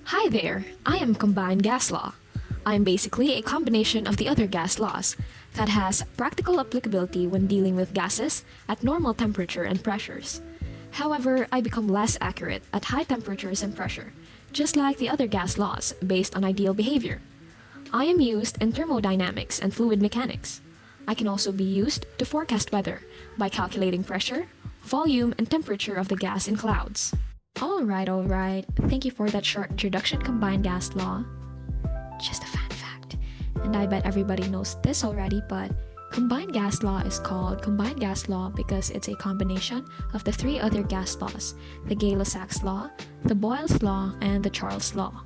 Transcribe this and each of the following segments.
Hi there, I am combined gas law. I am basically a combination of the other gas laws that has practical applicability when dealing with gases at normal temperature and pressures. However, I become less accurate at high temperatures and pressure, just like the other gas laws based on ideal behavior. I am used in thermodynamics and fluid mechanics. I can also be used to forecast weather by calculating pressure, volume, and temperature of the gas in clouds. Alright. Thank you for that short introduction, combined gas law. Just a fun fact, and I bet everybody knows this already, but combined gas law is called combined gas law because it's a combination of the three other gas laws, the Gay-Lussac's law, the Boyle's law, and the Charles law.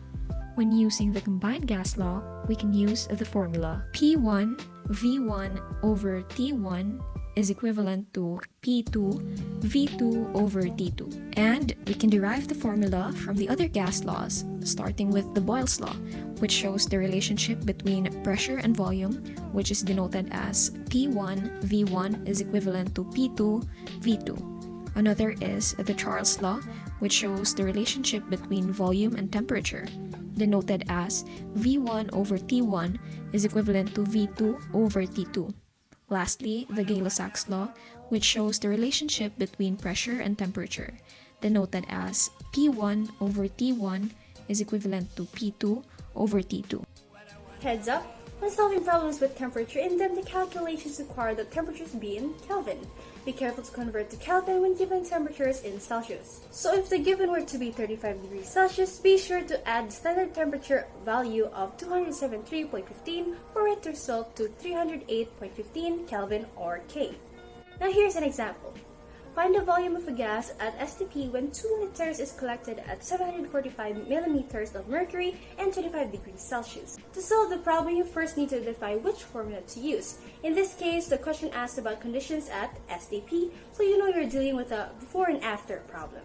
When using the combined gas law, we can use the formula P1 V1 over T1 is equivalent to P2 V2 over T2. And we can derive the formula from the other gas laws, starting with the Boyle's law, which shows the relationship between pressure and volume, which is denoted as P1 V1 is equivalent to P2 V2. Another is the Charles law, which shows the relationship between volume and temperature, denoted as V1 over T1 is equivalent to V2 over T2. Lastly, the Gay-Lussac's law, which shows the relationship between pressure and temperature, denoted as P1 over T1 is equivalent to P2 over T2. Heads up! When solving problems with temperature in them, the calculations require that temperatures be in Kelvin. Be careful to convert to Kelvin when given temperatures in Celsius. So if the given were to be 35 degrees Celsius, be sure to add the standard temperature value of 273.15 for it to result to 308.15 Kelvin or K. Now here's an example. Find the volume of a gas at STP when 2 liters is collected at 745 millimeters of mercury and 25 degrees Celsius. To solve the problem, you first need to identify which formula to use. In this case, the question asks about conditions at STP, so you know you're dealing with a before and after problem.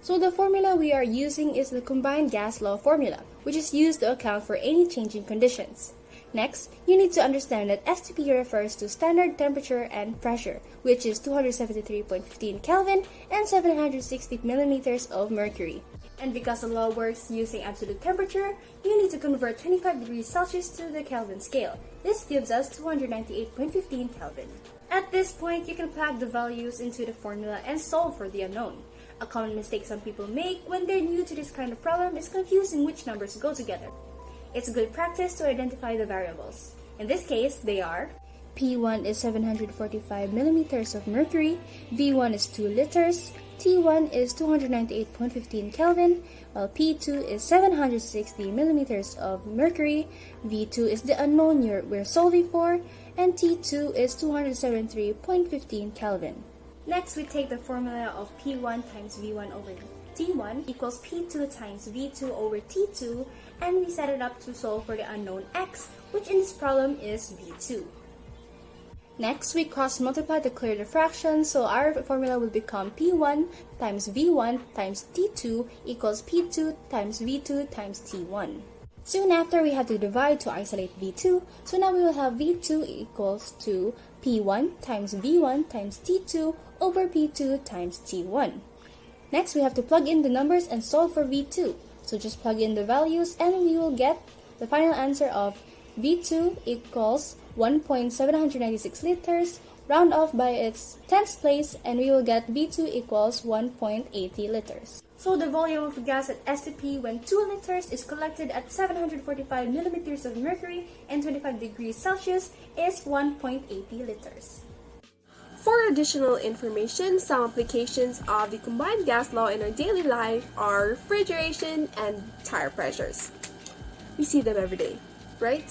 So the formula we are using is the combined gas law formula, which is used to account for any changing conditions. Next, you need to understand that STP refers to standard temperature and pressure, which is 273.15 Kelvin and 760 millimeters of mercury. And because the law works using absolute temperature, you need to convert 25 degrees Celsius to the Kelvin scale. This gives us 298.15 Kelvin. At this point, you can plug the values into the formula and solve for the unknown. A common mistake some people make when they're new to this kind of problem is confusing which numbers go together. It's good practice to identify the variables. In this case, they are P1 is 745 millimeters of mercury, V1 is 2 liters, T1 is 298.15 Kelvin, while P2 is 760 millimeters of mercury, V2 is the unknown we're solving for, and T2 is 273.15 Kelvin. Next, we take the formula of P1 times V1 over T1 equals P2 times V2 over T2, and we set it up to solve for the unknown X, which in this problem is V2. Next, we cross-multiply to clear the fraction, so our formula will become P1 times V1 times T2 equals P2 times V2 times T1. Soon after, we have to divide to isolate V2, so now we will have V2 equals to P1 times V1 times T2 over P2 times T1. Next, we have to plug in the numbers and solve for V2. So just plug in the values and we will get the final answer of V2 equals 1.796 liters, round off by its 10th place, and we will get V2 equals 1.80 liters. So the volume of gas at STP when 2 liters is collected at 745 millimeters of mercury and 25 degrees Celsius is 1.80 liters. For additional information, some applications of the combined gas law in our daily life are refrigeration and tire pressures. We see them every day, right?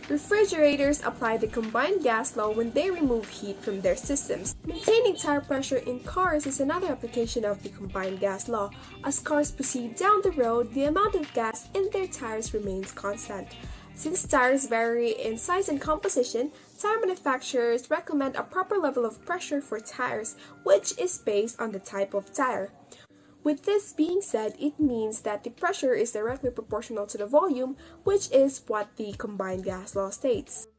Refrigerators apply the combined gas law when they remove heat from their systems. Maintaining tire pressure in cars is another application of the combined gas law. As cars proceed down the road, the amount of gas in their tires remains constant. Since tires vary in size and composition, tire manufacturers recommend a proper level of pressure for tires, which is based on the type of tire. With this being said, it means that the pressure is directly proportional to the volume, which is what the combined gas law states.